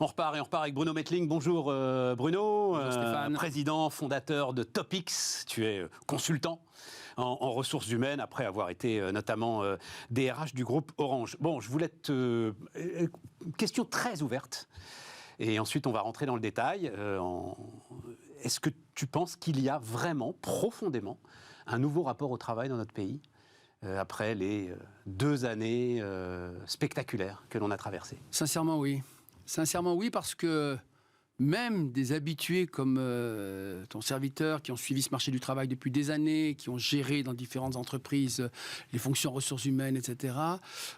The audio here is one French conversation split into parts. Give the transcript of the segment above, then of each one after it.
On repart avec Bruno Mettling. Bonjour Bruno, Bonjour Stéphane. Président, fondateur de Topix. Tu es consultant en ressources humaines après avoir été notamment DRH du groupe Orange. Bon, je voulais te... question très ouverte. Et ensuite, on va rentrer dans le détail. Est-ce que tu penses qu'il y a vraiment, profondément, un nouveau rapport au travail dans notre pays après les 2 années spectaculaires que l'on a traversées? Sincèrement, oui. Sincèrement, oui, parce que même des habitués comme ton serviteur, qui ont suivi ce marché du travail depuis des années, qui ont géré dans différentes entreprises les fonctions ressources humaines, etc.,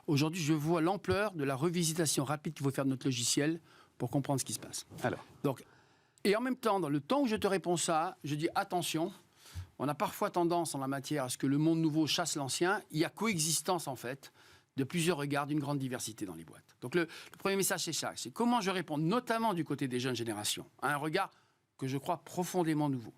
aujourd'hui, je vois l'ampleur de la revisitation rapide qu'il faut faire de notre logiciel pour comprendre ce qui se passe. Alors. Donc, et en même temps, dans le temps où je te réponds ça, je dis attention, on a parfois tendance en la matière à ce que le monde nouveau chasse l'ancien. Il y a coexistence, en fait, de plusieurs regards, d'une grande diversité dans les boîtes. Donc le premier message, c'est ça. C'est comment je réponds, notamment du côté des jeunes générations, à un regard que je crois profondément nouveau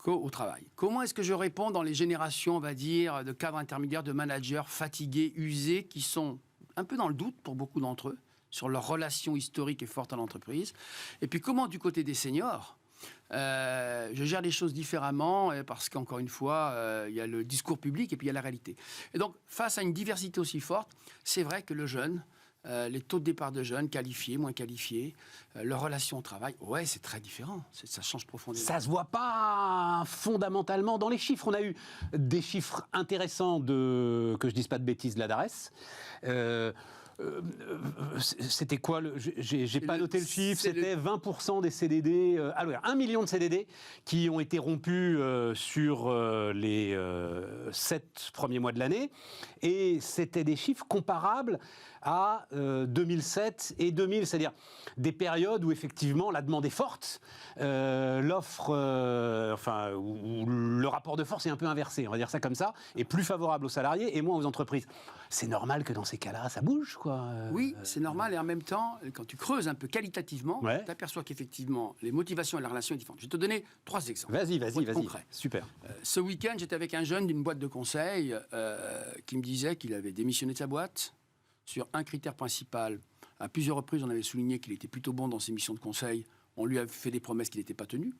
au travail. Comment est-ce que je réponds dans les générations, on va dire, de cadres intermédiaires, de managers fatigués, usés, qui sont un peu dans le doute pour beaucoup d'entre eux, sur leur relation historique et forte à l'entreprise. Et puis comment, du côté des seniors, je gère les choses différemment parce qu'encore une fois, il y a le discours public et puis il y a la réalité. Et donc, face à une diversité aussi forte, c'est vrai que le jeune, les taux de départ de jeunes, qualifiés, moins qualifiés, leur relation au travail, ouais, c'est très différent. Ça change profondément. Ça se voit pas fondamentalement dans les chiffres. On a eu des chiffres intéressants que je dise pas de bêtises, de la DARES. C'était quoi j'ai pas noté le chiffre, c'était 20% des CDD, 1 million de CDD qui ont été rompus sur les 7 premiers mois de l'année, et c'était des chiffres comparables à 2007 et 2000, c'est-à-dire des périodes où effectivement la demande est forte, l'offre, où le rapport de force est un peu inversé, on va dire ça comme ça, est plus favorable aux salariés et moins aux entreprises. C'est normal que dans ces cas-là, ça bouge, quoi. Oui, c'est normal, et en même temps, quand tu creuses un peu qualitativement, ouais, tu aperçois qu'effectivement, les motivations et la relation sont différentes. Je vais te donner 3 exemples. Vas-y. Concret. Super. Ce week-end, j'étais avec un jeune d'une boîte de conseil qui me disait qu'il avait démissionné de sa boîte sur un critère principal. À plusieurs reprises, on avait souligné qu'il était plutôt bon dans ses missions de conseil. On lui avait fait des promesses qui n'étaient pas tenues.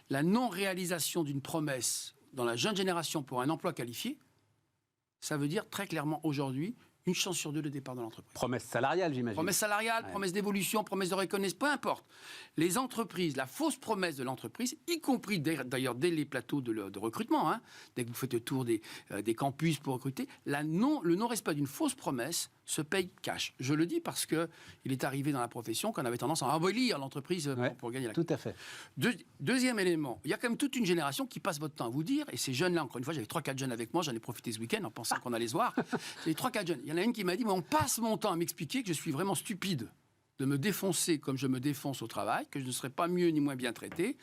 La non-réalisation d'une promesse dans la jeune génération pour un emploi qualifié, ça veut dire très clairement aujourd'hui une chance sur 2 de départ de l'entreprise. Promesse salariale, j'imagine. Promesse salariale, ouais, promesse d'évolution, promesse de reconnaissance, peu importe. Les entreprises, la fausse promesse de l'entreprise, y compris d'ailleurs dès les plateaux de recrutement, hein, dès que vous faites le tour des campus pour recruter, le non-respect d'une fausse promesse se paye cash. Je le dis parce qu'il est arrivé dans la profession qu'on avait tendance à abolir l'entreprise, ouais, pour gagner la tout à fait. Deuxième élément, il y a quand même toute une génération qui passe votre temps à vous dire, et ces jeunes-là, encore une fois, j'avais 3-4 jeunes avec moi, j'en ai profité ce week-end en pensant qu'on allait se voir. J'avais 3-4 jeunes. Il y en a une qui m'a dit, mais on passe mon temps à m'expliquer que je suis vraiment stupide de me défoncer comme je me défonce au travail, que je ne serais pas mieux ni moins bien traité.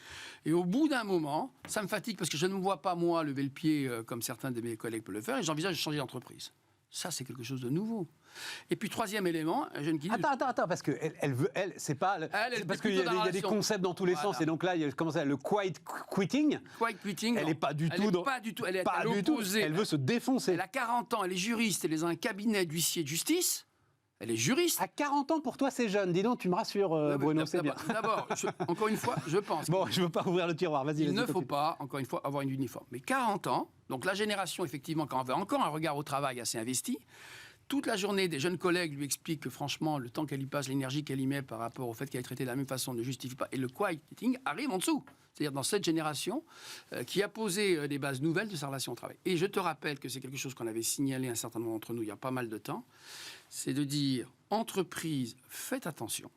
Et au bout d'un moment, ça me fatigue parce que je ne me vois pas, moi, lever le pied comme certains de mes collègues peuvent le faire, et j'envisage de changer d'entreprise. Ça, c'est quelque chose de nouveau. Et puis, troisième élément, un jeune qui dit... Attends, parce qu'elle veut, c'est pas... c'est parce qu'il y a des concepts dans tous les sens, et donc là, il y a comment ça, le quiet quitting. Quiet quitting, elle n'est pas du tout... Elle est à l'opposé. Elle veut se défoncer. Elle a 40 ans, elle est juriste, elle est dans un cabinet d'huissier de justice. Elle est juriste. À 40 ans, pour toi, c'est jeune. Dis donc, tu me rassures, Bruno, c'est bien. D'abord, encore une fois, je pense... Bon, je ne veux pas ouvrir le tiroir, vas-y. Il ne faut pas, encore une fois, avoir une uniforme. Mais 40 ans, donc la génération, effectivement, quand on veut encore un regard au travail assez investi, toute la journée, des jeunes collègues lui expliquent que, franchement, le temps qu'elle y passe, l'énergie qu'elle y met par rapport au fait qu'elle est traitée de la même façon ne justifie pas. Et le quiet quitting arrive en dessous. C'est-à-dire dans cette génération qui a posé des bases nouvelles de sa relation au travail. Et je te rappelle que c'est quelque chose qu'on avait signalé un certain nombre d'entre nous il y a pas mal de temps. C'est de dire, entreprise, faites attention.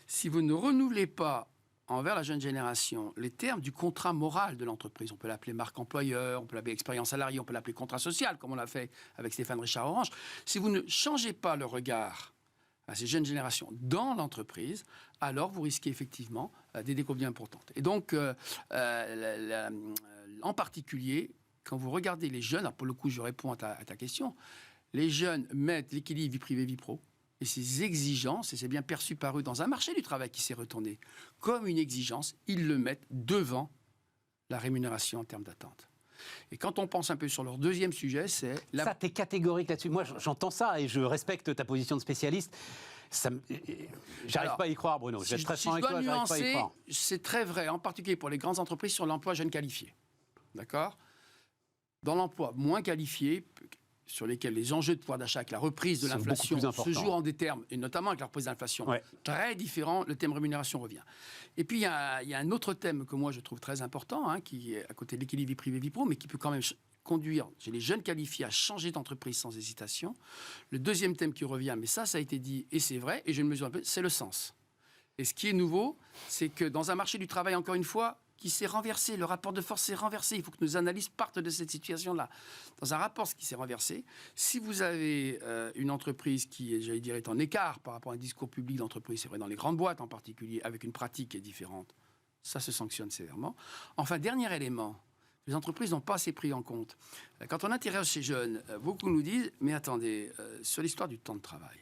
Si vous ne renouvelez pas envers la jeune génération les termes du contrat moral de l'entreprise, on peut l'appeler marque employeur, on peut l'appeler expérience salariée, on peut l'appeler contrat social, comme on l'a fait avec Stéphane Richard Orange. Si vous ne changez pas le regard à ces jeunes générations dans l'entreprise, alors vous risquez effectivement des déconvenues importantes. Et donc, en particulier, quand vous regardez les jeunes, alors pour le coup je réponds à ta question, les jeunes mettent l'équilibre vie privée, vie pro, et ces exigences, et c'est bien perçu par eux dans un marché du travail qui s'est retourné, comme une exigence, ils le mettent devant la rémunération en termes d'attente. Et quand on pense un peu sur leur deuxième sujet, c'est... Ça, t'es catégorique là-dessus. Moi, j'entends ça et je respecte ta position de spécialiste. J'arrive pas à y croire, Bruno. Je vais être très franc avec toi, j'arrive pas à y croire. C'est très vrai, en particulier pour les grandes entreprises, sur l'emploi jeune qualifié. D'accord ? Dans l'emploi moins qualifié, sur lesquels les enjeux de pouvoir d'achat avec la reprise de l'inflation se jouent en des termes, et notamment avec la reprise de l'inflation, très différent, le thème rémunération revient. Et puis, il y a un autre thème que moi, je trouve très important, qui est à côté de l'équilibre vie privée-vie pro, mais qui peut quand même conduire chez les jeunes qualifiés à changer d'entreprise sans hésitation. Le deuxième thème qui revient, mais ça a été dit, et c'est vrai, et je le mesure un peu, c'est le sens. Et ce qui est nouveau, c'est que dans un marché du travail, encore une fois, qui s'est renversé, le rapport de force s'est renversé. Il faut que nos analyses partent de cette situation-là. Dans un rapport qui s'est renversé, si vous avez une entreprise qui, j'allais dire, est en écart par rapport à un discours public d'entreprise, c'est vrai dans les grandes boîtes en particulier, avec une pratique qui est différente, ça se sanctionne sévèrement. Enfin, dernier élément, les entreprises n'ont pas assez pris en compte. Quand on interroge ces jeunes, beaucoup nous disent, mais attendez, sur l'histoire du temps de travail,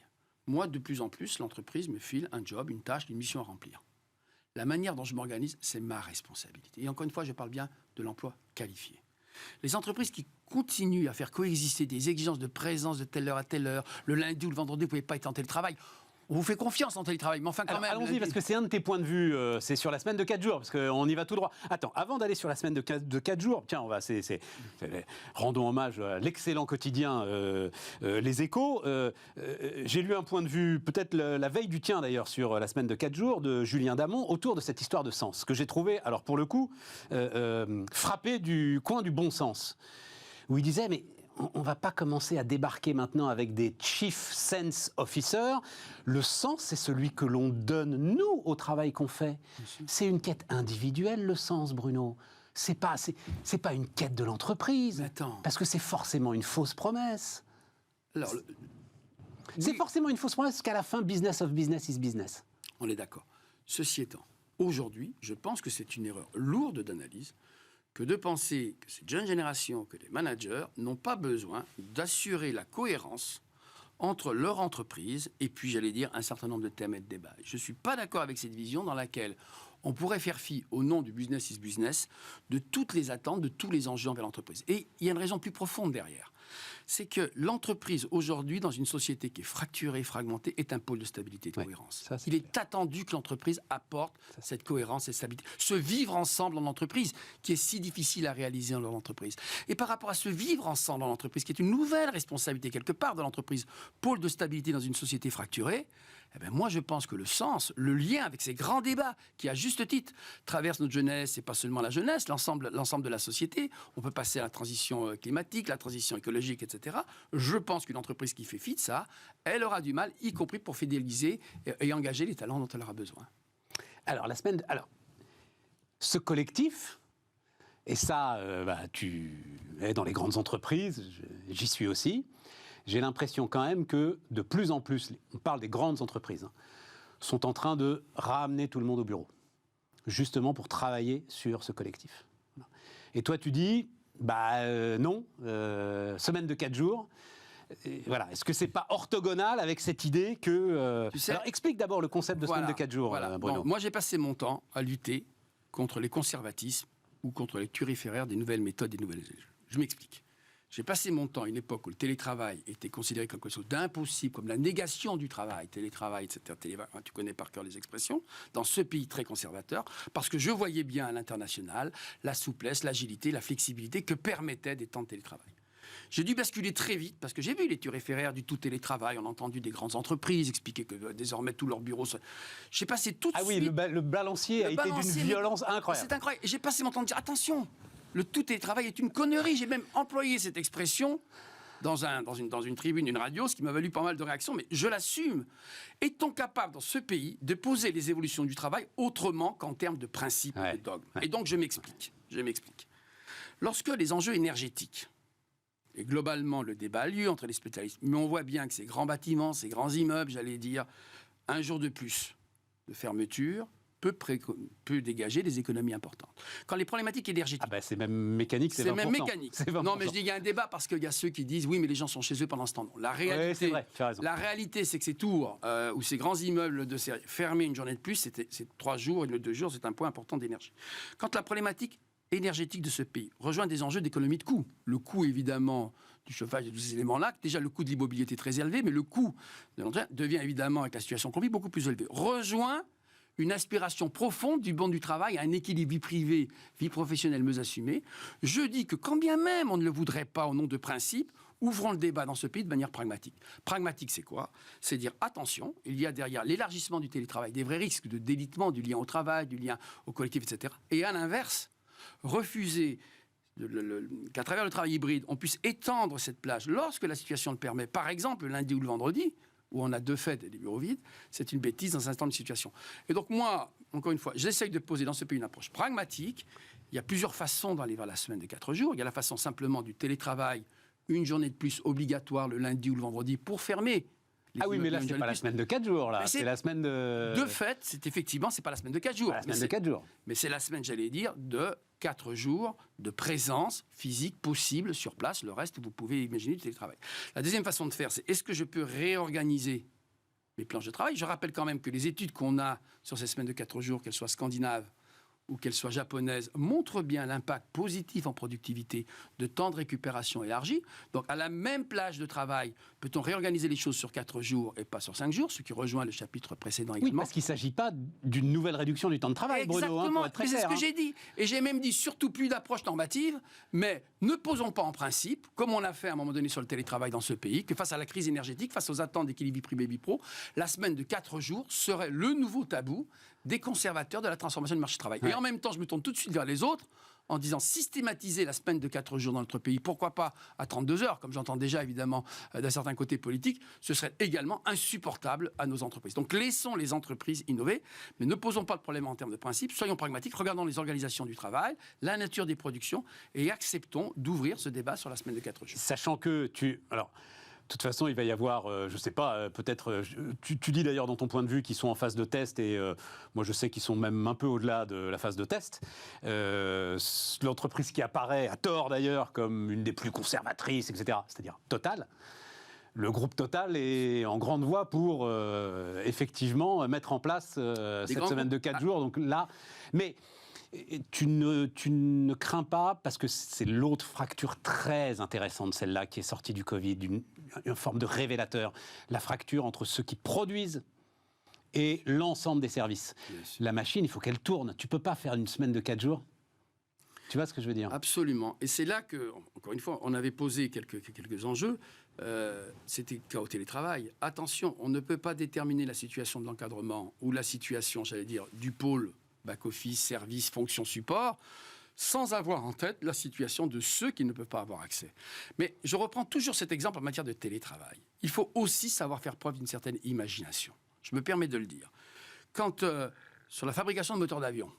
moi, de plus en plus, l'entreprise me file un job, une tâche, une mission à remplir. La manière dont je m'organise, c'est ma responsabilité. Et encore une fois, je parle bien de l'emploi qualifié. Les entreprises qui continuent à faire coexister des exigences de présence de telle heure à telle heure, le lundi ou le vendredi, vous ne pouvez pas être en télétravail. On vous fait confiance en télétravail, mais enfin quand même... Allons-y, parce que c'est un de tes points de vue, c'est sur la semaine de 4 jours, parce qu'on y va tout droit. Attends, avant d'aller sur la semaine de 4 jours, tiens, rendons hommage à l'excellent quotidien Les Échos. J'ai lu un point de vue, peut-être la veille du tien d'ailleurs, sur la semaine de 4 jours, de Julien Damon, autour de cette histoire de sens, que j'ai trouvé, alors pour le coup, frappé du coin du bon sens, où il disait, mais... on ne va pas commencer à débarquer maintenant avec des Chief Sense Officers. Le sens, c'est celui que l'on donne, nous, au travail qu'on fait. C'est une quête individuelle, le sens, Bruno. C'est pas une quête de l'entreprise. Parce que c'est forcément une fausse promesse. Alors, c'est forcément une fausse promesse qu'à la fin, business of business is business. On est d'accord. Ceci étant, aujourd'hui, je pense que c'est une erreur lourde d'analyse que de penser que cette jeune génération, que les managers n'ont pas besoin d'assurer la cohérence entre leur entreprise et puis, j'allais dire, un certain nombre de thèmes et de débats. Je ne suis pas d'accord avec cette vision dans laquelle on pourrait faire fi, au nom du business is business, de toutes les attentes, de tous les enjeux envers l'entreprise. Et il y a une raison plus profonde derrière. C'est que l'entreprise, aujourd'hui, dans une société qui est fracturée, fragmentée, est un pôle de stabilité et de cohérence. Il est attendu que l'entreprise apporte cette cohérence et stabilité. Ce vivre ensemble en entreprise, qui est si difficile à réaliser dans l'entreprise. Et par rapport à ce vivre ensemble dans l'entreprise, qui est une nouvelle responsabilité, quelque part, de l'entreprise, pôle de stabilité dans une société fracturée, eh bien, moi, je pense que le sens, le lien avec ces grands débats qui, à juste titre, traversent notre jeunesse, et pas seulement la jeunesse, l'ensemble de la société, on peut passer à la transition climatique, la transition écologique, etc. Je pense qu'une entreprise qui fait fi de ça, elle aura du mal, y compris pour fidéliser et engager les talents dont elle aura besoin. Alors, ce collectif, et ça, tu es dans les grandes entreprises, j'y suis aussi, j'ai l'impression quand même que de plus en plus, on parle des grandes entreprises, sont en train de ramener tout le monde au bureau, justement pour travailler sur ce collectif. Et toi, tu dis, non, semaine de 4 jours. Et voilà. Est-ce que c'est pas orthogonal avec cette idée que... Alors, explique d'abord le concept de semaine de 4 jours, Bruno. Bon, moi, j'ai passé mon temps à lutter contre les conservatismes ou contre les turiféraires des nouvelles méthodes, des nouvelles... Je m'explique. J'ai passé mon temps à une époque où le télétravail était considéré comme quelque chose d'impossible, comme la négation du travail, télétravail, etc. Tu connais par cœur les expressions, dans ce pays très conservateur, parce que je voyais bien à l'international la souplesse, l'agilité, la flexibilité que permettaient des temps de télétravail. J'ai dû basculer très vite, parce que j'ai vu les turiféraires du tout télétravail, on a entendu des grandes entreprises expliquer que désormais tous leurs bureaux... J'ai passé tout de suite... Ah oui, le balancier a été d'une violence incroyable. C'est incroyable. J'ai passé mon temps de dire, attention, le tout télétravail est une connerie. J'ai même employé cette expression dans une tribune, une radio, ce qui m'a valu pas mal de réactions, mais je l'assume. Est-on capable, dans ce pays, de poser les évolutions du travail autrement qu'en termes de principes et de dogmes ? Et donc, je m'explique. Lorsque les enjeux énergétiques, et globalement, le débat a lieu entre les spécialistes, mais on voit bien que ces grands bâtiments, ces grands immeubles, j'allais dire, un jour de plus de fermeture, peut dégager des économies importantes. Quand les problématiques énergétiques... c'est même mécanique, c'est 20%. C'est même mécanique. Non, mais je dis, il y a un débat parce qu'il y a ceux qui disent, oui, mais les gens sont chez eux pendant ce temps. La réalité, c'est vrai, tu as raison. La réalité, c'est que ces tours ou ces grands immeubles de série fermés une journée de plus, c'est 3 jours et le 2 jours, c'est un point important d'énergie. Quand la problématique énergétique de ce pays rejoint des enjeux d'économie de coût, le coût, évidemment, du chauffage et de tous ces éléments-là, déjà le coût de l'immobilier était très élevé, mais le coût de l'entretien devient évidemment, avec la situation qu'on vit, beaucoup plus élevé. Rejoint une aspiration profonde du monde du travail à un équilibre vie privée, vie professionnelle mieux assumée. Je dis que quand bien même on ne le voudrait pas au nom de principe, ouvrons le débat dans ce pays de manière pragmatique. Pragmatique, c'est quoi? C'est dire, attention, il y a derrière l'élargissement du télétravail des vrais risques de délitement du lien au travail, du lien au collectif, etc. Et à l'inverse, refuser qu'à travers le travail hybride, on puisse étendre cette plage lorsque la situation le permet, par exemple le lundi ou le vendredi, où on a 2 fêtes et des bureaux vides, c'est une bêtise dans un instant de situation. Et donc moi, encore une fois, j'essaye de poser dans ce pays une approche pragmatique. Il y a plusieurs façons d'aller vers la semaine de 4 jours. Il y a la façon simplement du télétravail, une journée de plus obligatoire le lundi ou le vendredi pour fermer. Ah oui, mais là, c'est pas la semaine de 4 jours, là. C'est la semaine de... De fait, c'est effectivement, c'est pas la semaine de 4 jours. La semaine de 4 jours. Mais c'est la semaine, j'allais dire, de 4 jours de présence physique possible sur place. Le reste, vous pouvez imaginer du télétravail. La deuxième façon de faire, c'est est-ce que je peux réorganiser mes planches de travail? Je rappelle quand même que les études qu'on a sur ces semaines de 4 jours, qu'elles soient scandinaves ou qu'elles soient japonaises, montrent bien l'impact positif en productivité de temps de récupération élargi. Donc, à la même plage de travail, peut-on réorganiser les choses sur 4 jours et pas sur 5 jours, ce qui rejoint le chapitre précédent également. Oui, parce qu'il ne s'agit pas d'une nouvelle réduction du temps de travail, Exactement, Bruno, pour être très mais c'est clair, ce que j'ai dit. Et j'ai même dit surtout plus d'approche normative, mais ne posons pas en principe, comme on l'a fait à un moment donné sur le télétravail dans ce pays, que face à la crise énergétique, face aux attentes d'équilibre vie privée vie pro, la semaine de 4 jours serait le nouveau tabou des conservateurs de la transformation du marché du travail. Ouais. Et en même temps, je me tourne tout de suite vers les autres en disant systématiser la semaine de 4 jours dans notre pays, pourquoi pas à 32 heures, comme j'entends déjà évidemment d'un certain côté politique, ce serait également insupportable à nos entreprises. Donc laissons les entreprises innover, mais ne posons pas le problème en termes de principe, soyons pragmatiques, regardons les organisations du travail, la nature des productions et acceptons d'ouvrir ce débat sur la semaine de 4 jours. Sachant que Alors, de toute façon, il va y avoir, je ne sais pas, peut-être... Tu dis d'ailleurs dans ton point de vue qu'ils sont en phase de test et moi je sais qu'ils sont même un peu au-delà de la phase de test. L'entreprise qui apparaît, à tort d'ailleurs, comme une des plus conservatrices, etc., c'est-à-dire Total, le groupe Total est en grande voie pour effectivement mettre en place cette semaine de 4 jours. Donc là, mais... Tu ne crains pas, parce que c'est l'autre fracture très intéressante, celle-là, qui est sortie du Covid, une forme de révélateur, la fracture entre ceux qui produisent et l'ensemble des services. Yes. La machine, il faut qu'elle tourne. Tu ne peux pas faire une semaine de 4 jours. Tu vois ce que je veux dire? Absolument. Et c'est là que, encore une fois, on avait posé quelques enjeux. C'était le cas au télétravail. Attention, on ne peut pas déterminer la situation de l'encadrement ou la situation, j'allais dire, du pôle back-office, service, fonction, support, sans avoir en tête la situation de ceux qui ne peuvent pas avoir accès. Mais je reprends toujours cet exemple en matière de télétravail. Il faut aussi savoir faire preuve d'une certaine imagination. Je me permets de le dire. Quand, sur la fabrication de moteurs d'avion,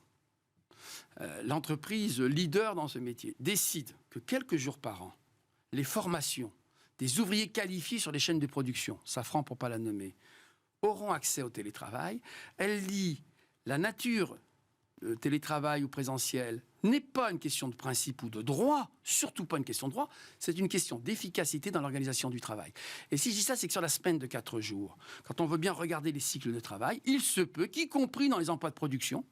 l'entreprise leader dans ce métier décide que quelques jours par an, les formations des ouvriers qualifiés sur les chaînes de production, Safran pour ne pas la nommer, auront accès au télétravail, elle dit la nature télétravail ou présentiel n'est pas une question de principe ou de droit, surtout pas une question de droit, c'est une question d'efficacité dans l'organisation du travail. Et si je dis ça, c'est que sur la semaine de 4 jours, quand on veut bien regarder les cycles de travail, il se peut qu'y compris dans les emplois de production,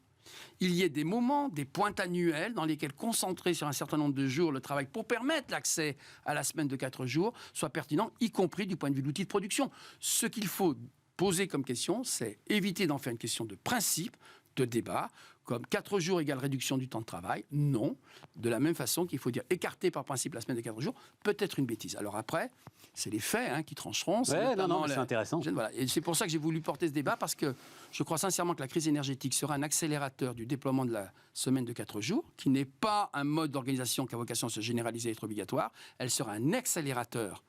il y ait des moments, des pointes annuelles dans lesquelles concentrer sur un certain nombre de jours le travail pour permettre l'accès à la semaine de 4 jours soit pertinent, y compris du point de vue de l'outil de production. Ce qu'il faut poser comme question, c'est éviter d'en faire une question de principe, de débat, comme 4 jours égale réduction du temps de travail. Non. De la même façon qu'il faut dire écarter par principe la semaine de 4 jours, peut-être une bêtise. Alors après, c'est les faits qui trancheront. Ouais, c'est intéressant. Voilà. Et c'est pour ça que j'ai voulu porter ce débat, parce que je crois sincèrement que la crise énergétique sera un accélérateur du déploiement de la semaine de 4 jours, qui n'est pas un mode d'organisation qui a vocation à se généraliser et être obligatoire. Elle sera un accélérateur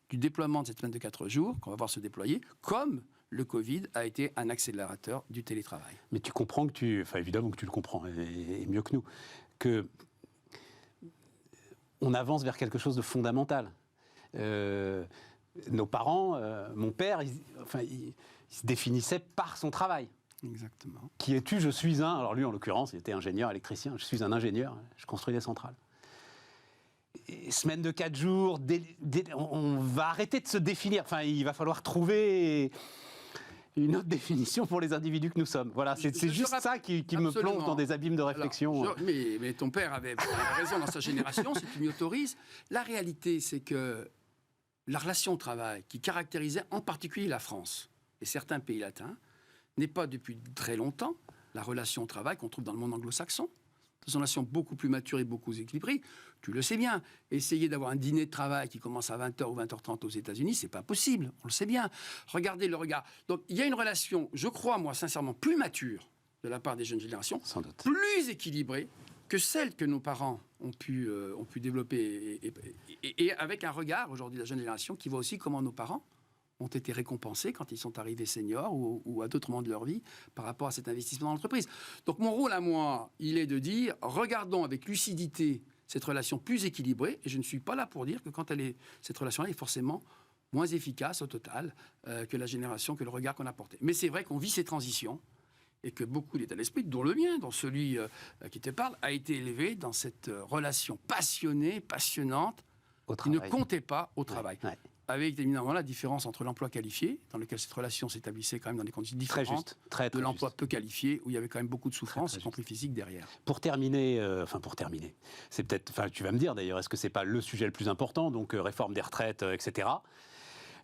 du déploiement de cette semaine de 4 jours, qu'on va voir se déployer, comme le Covid a été un accélérateur du télétravail. Mais tu comprends évidemment que tu le comprends, et mieux que nous, que on avance vers quelque chose de fondamental. Nos parents, mon père, il se définissait par son travail. Exactement. Qui es-tu? Je suis un... Alors lui, en l'occurrence, il était ingénieur électricien. Je suis un ingénieur, je construis des centrales. Et semaine de 4 jours, on va arrêter de se définir. Enfin, il va falloir trouver une autre définition pour les individus que nous sommes. Voilà, c'est juste ça qui me plonge dans des abîmes de réflexion. Mais ton père avait raison dans sa génération, si tu m'y autorises. La réalité, c'est que la relation au travail qui caractérisait en particulier la France et certains pays latins n'est pas depuis très longtemps la relation au travail qu'on trouve dans le monde anglo-saxon. C'est une relation beaucoup plus mature et beaucoup équilibrée. Tu le sais bien. Essayer d'avoir un dîner de travail qui commence à 20h ou 20h30 aux États-Unis, c'est pas possible. On le sait bien. Regardez le regard. Donc, il y a une relation, je crois, moi, sincèrement, plus mature de la part des jeunes générations, Sans doute. plus équilibrée que celle que nos parents ont pu développer. Et avec un regard, aujourd'hui, de la jeune génération qui voit aussi comment nos parents ont été récompensés quand ils sont arrivés seniors ou à d'autres moments de leur vie par rapport à cet investissement dans l'entreprise. Donc mon rôle à moi, il est de dire, regardons avec lucidité cette relation plus équilibrée, et je ne suis pas là pour dire que quand cette relation-là est forcément moins efficace au total que la génération, que le regard qu'on a porté. Mais c'est vrai qu'on vit ces transitions, et que beaucoup d'états d'esprit, dont le mien, dont celui qui te parle, a été élevé dans cette relation passionnée, passionnante, qui ne comptait pas au travail. Ouais. Avec évidemment la différence entre l'emploi qualifié, dans lequel cette relation s'établissait quand même dans des conditions différentes, très de l'emploi peu qualifié, où il y avait quand même beaucoup de souffrance, y compris physique, derrière. Pour terminer, c'est peut-être, tu vas me dire d'ailleurs, est-ce que c'est pas le sujet le plus important, donc réforme des retraites, etc.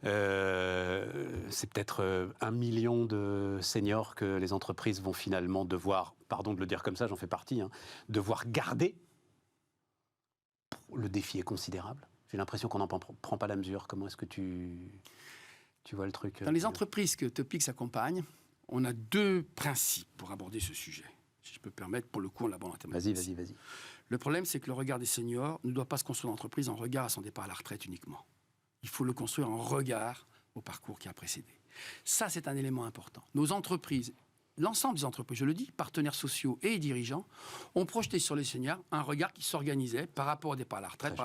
C'est peut-être 1 million de seniors que les entreprises vont finalement devoir, pardon de le dire comme ça, j'en fais partie, devoir garder. Le défi est considérable. J'ai l'impression qu'on n'en prend pas la mesure. Comment est-ce que tu vois le truc Dans les entreprises que Topix accompagne, on a 2 principes pour aborder ce sujet. Si je peux permettre, pour le coup, on l'aborde en termes de Vas-y. Le problème, c'est que le regard des seniors ne doit pas se construire en entreprise en regard à son départ à la retraite uniquement. Il faut le construire en regard au parcours qui a précédé. Ça, c'est un élément important. Nos entreprises, l'ensemble des entreprises, je le dis, partenaires sociaux et dirigeants, ont projeté sur les seniors un regard qui s'organisait par rapport au départ à la retraite.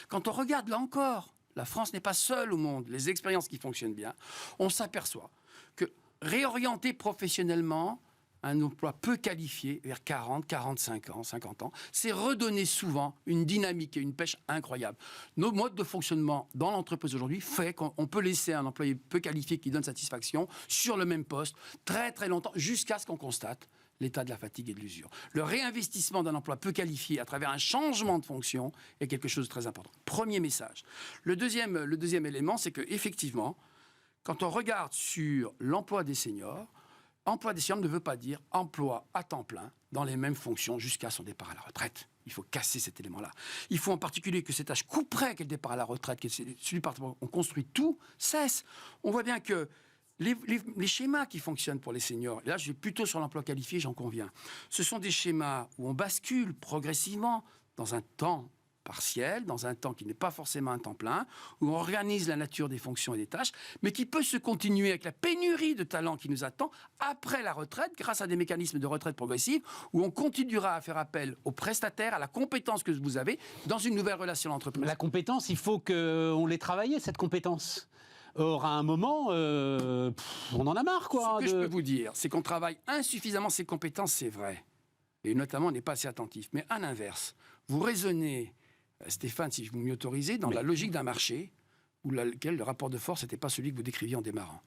Quand on regarde, là encore, la France n'est pas seule au monde, les expériences qui fonctionnent bien, on s'aperçoit que réorienter professionnellement un emploi peu qualifié vers 40, 45 ans, 50 ans, c'est redonner souvent une dynamique et une pêche incroyable. Nos modes de fonctionnement dans l'entreprise aujourd'hui fait qu'on peut laisser un employé peu qualifié qui donne satisfaction sur le même poste très très longtemps jusqu'à ce qu'on constate l'état de la fatigue et de l'usure. Le réinvestissement d'un emploi peu qualifié à travers un changement de fonction est quelque chose de très important. Premier message. Le deuxième élément, c'est qu'effectivement, quand on regarde sur l'emploi des seniors, emploi des seniors ne veut pas dire emploi à temps plein dans les mêmes fonctions jusqu'à son départ à la retraite. Il faut casser cet élément-là. Il faut en particulier que cet âge couperait qu'est le départ à la retraite, que celui par on construit tout, cesse. On voit bien que les schémas qui fonctionnent pour les seniors, et là je vais plutôt sur l'emploi qualifié, j'en conviens, ce sont des schémas où on bascule progressivement dans un temps partiel, dans un temps qui n'est pas forcément un temps plein, où on organise la nature des fonctions et des tâches, mais qui peut se continuer avec la pénurie de talents qui nous attend après la retraite, grâce à des mécanismes de retraite progressive, où on continuera à faire appel aux prestataires, à la compétence que vous avez, dans une nouvelle relation d'entreprise. La compétence, il faut qu'on l'ait travaillée, cette compétence. Or, à un moment, on en a marre, quoi. Ce que je peux vous dire, c'est qu'on travaille insuffisamment ces compétences, c'est vrai. Et notamment, on n'est pas assez attentif. Mais à l'inverse, vous raisonnez, Stéphane, si vous m'y autorisez, dans la logique d'un marché où lequel le rapport de force n'était pas celui que vous décriviez en démarrant.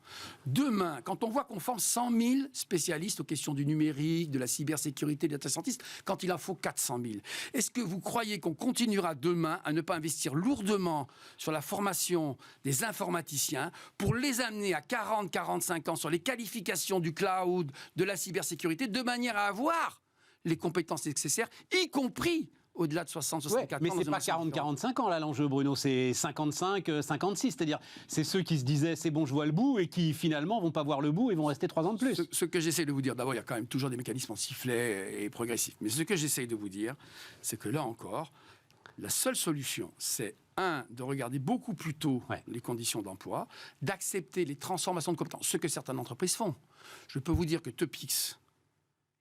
Demain, quand on voit qu'on forme 100 000 spécialistes aux questions du numérique, de la cybersécurité, des data scientists, quand il en faut 400 000, est-ce que vous croyez qu'on continuera demain à ne pas investir lourdement sur la formation des informaticiens pour les amener à 40, 45 ans sur les qualifications du cloud, de la cybersécurité, de manière à avoir les compétences nécessaires, y compris au-delà de 60, 64 ans. Mais c'est pas 40, 45 ans là l'enjeu, Bruno, c'est 55, 56. C'est-à-dire, c'est ceux qui se disaient c'est bon, je vois le bout, et qui finalement vont pas voir le bout et vont rester 3 ans de plus. Ce que j'essaie de vous dire, d'abord, il y a quand même toujours des mécanismes en sifflet et progressifs. Mais ce que j'essaie de vous dire, c'est que là encore, la seule solution, c'est de regarder beaucoup plus tôt les conditions d'emploi, d'accepter les transformations de compétences, ce que certaines entreprises font. Je peux vous dire que Topix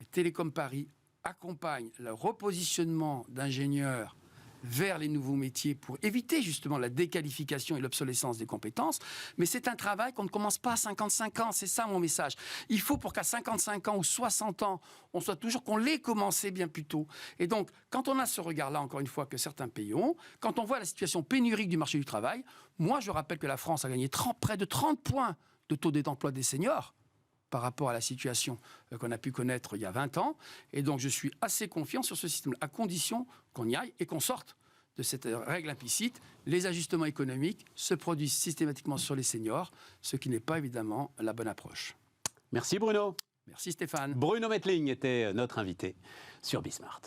et Télécom Paris accompagne le repositionnement d'ingénieurs vers les nouveaux métiers pour éviter justement la déqualification et l'obsolescence des compétences. Mais c'est un travail qu'on ne commence pas à 55 ans. C'est ça mon message. Il faut pour qu'à 55 ans ou 60 ans, on soit toujours qu'on l'ait commencé bien plus tôt. Et donc, quand on a ce regard-là, encore une fois, que certains pays ont, quand on voit la situation pénurique du marché du travail, moi je rappelle que la France a gagné près de 30 points de taux d'emploi des seniors par rapport à la situation qu'on a pu connaître il y a 20 ans. Et donc, je suis assez confiant sur ce système, à condition qu'on y aille et qu'on sorte de cette règle implicite, les ajustements économiques se produisent systématiquement sur les seniors, ce qui n'est pas évidemment la bonne approche. Merci Bruno. Merci Stéphane. Bruno Mettling était notre invité sur Bismart.